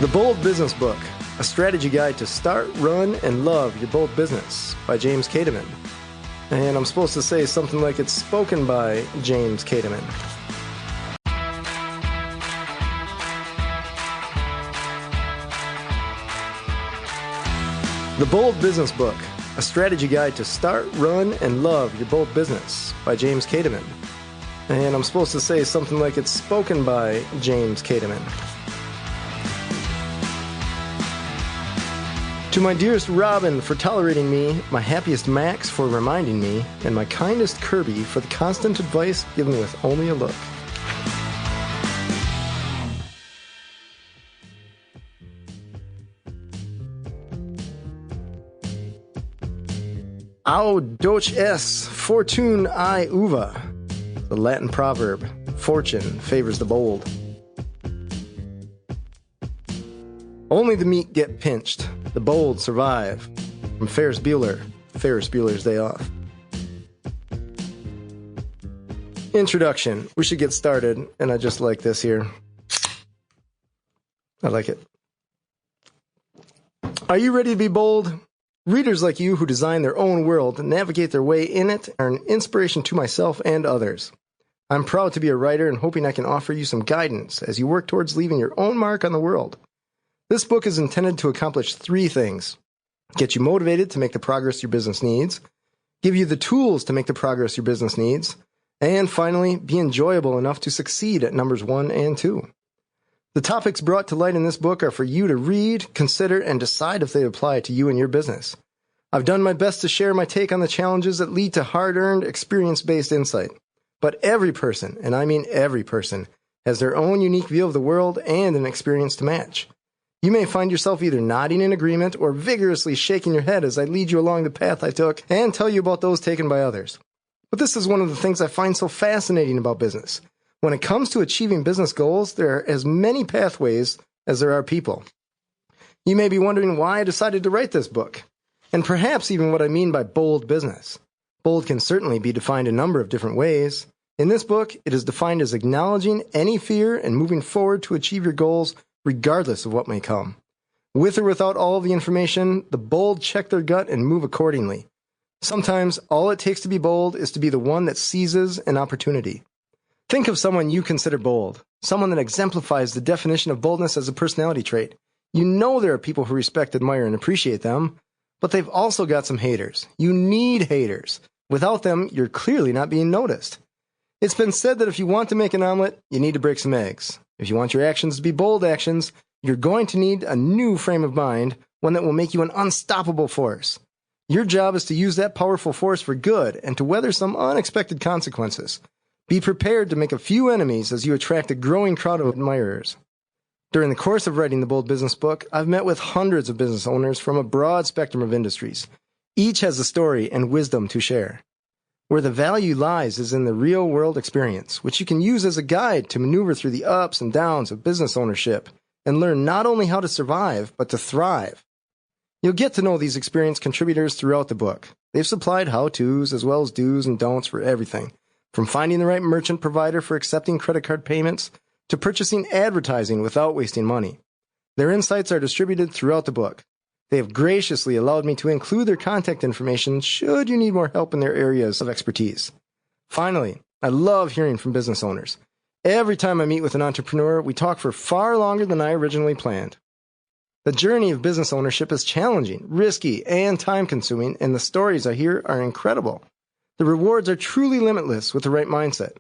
The Bold Business Book, a strategy guide to start, run, and love your bold business by James Kademan. And I'm supposed to say something like it's spoken by James Kademan. The Bold Business Book, a strategy guide to start, run, and love your bold business by James Kademan. And I'm supposed to say something like it's spoken by James Kademan. To my dearest Robin for tolerating me, my happiest Max for reminding me, and my kindest Kirby for the constant advice given with only a look. Audoce es fortune uva, the Latin proverb, fortune favors the bold. Only the meek get pinched, the bold survive. From Ferris Bueller's Day Off. Introduction. We should get started, and I just like this here. I like it. Are you ready to be bold? Readers like you who design their own world and navigate their way in it are an inspiration to myself and others. I'm proud to be a writer and hoping I can offer you some guidance as you work towards leaving your own mark on the world. This book is intended to accomplish 3 things: get you motivated to make the progress your business needs, give you the tools to make the progress your business needs, and finally, be enjoyable enough to succeed at numbers 1 and 2. The topics brought to light in this book are for you to read, consider, and decide if they apply to you and your business. I've done my best to share my take on the challenges that lead to hard-earned, experience-based insight. But every person, and I mean every person, has their own unique view of the world and an experience to match. You may find yourself either nodding in agreement or vigorously shaking your head as I lead you along the path I took and tell you about those taken by others. But this is one of the things I find so fascinating about business. When it comes to achieving business goals, there are as many pathways as there are people. You may be wondering why I decided to write this book, and perhaps even what I mean by bold business. Bold can certainly be defined a number of different ways. In this book, it is defined as acknowledging any fear and moving forward to achieve your goals regardless of what may come. With or without all of the information, the bold check their gut and move accordingly. Sometimes, all it takes to be bold is to be the one that seizes an opportunity. Think of someone you consider bold, someone that exemplifies the definition of boldness as a personality trait. You know there are people who respect, admire, and appreciate them, but they've also got some haters. You need haters. Without them, you're clearly not being noticed. It's been said that if you want to make an omelet, you need to break some eggs. If you want your actions to be bold actions, you're going to need a new frame of mind, one that will make you an unstoppable force. Your job is to use that powerful force for good and to weather some unexpected consequences. Be prepared to make a few enemies as you attract a growing crowd of admirers. During the course of writing the Bold Business Book, I've met with hundreds of business owners from a broad spectrum of industries. Each has a story and wisdom to share. Where the value lies is in the real-world experience, which you can use as a guide to maneuver through the ups and downs of business ownership and learn not only how to survive, but to thrive. You'll get to know these experienced contributors throughout the book. They've supplied how-tos as well as do's and don'ts for everything, from finding the right merchant provider for accepting credit card payments to purchasing advertising without wasting money. Their insights are distributed throughout the book. They have graciously allowed me to include their contact information should you need more help in their areas of expertise. Finally, I love hearing from business owners. Every time I meet with an entrepreneur, we talk for far longer than I originally planned. The journey of business ownership is challenging, risky, and time-consuming, and the stories I hear are incredible. The rewards are truly limitless with the right mindset.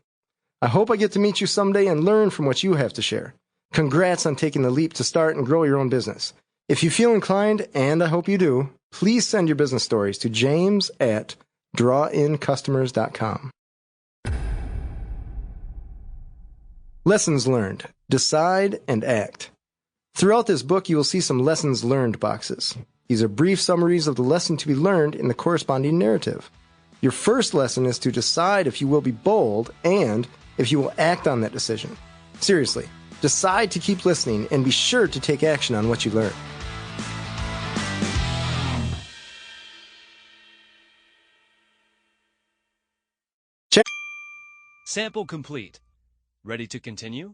I hope I get to meet you someday and learn from what you have to share. Congrats on taking the leap to start and grow your own business. If you feel inclined, and I hope you do, please send your business stories to james@drawincustomers.com. Lessons learned. Decide and act. Throughout this book, you will see some lessons learned boxes. These are brief summaries of the lesson to be learned in the corresponding narrative. Your first lesson is to decide if you will be bold and if you will act on that decision. Seriously, decide to keep listening and be sure to take action on what you learn. Sample complete. Ready to continue?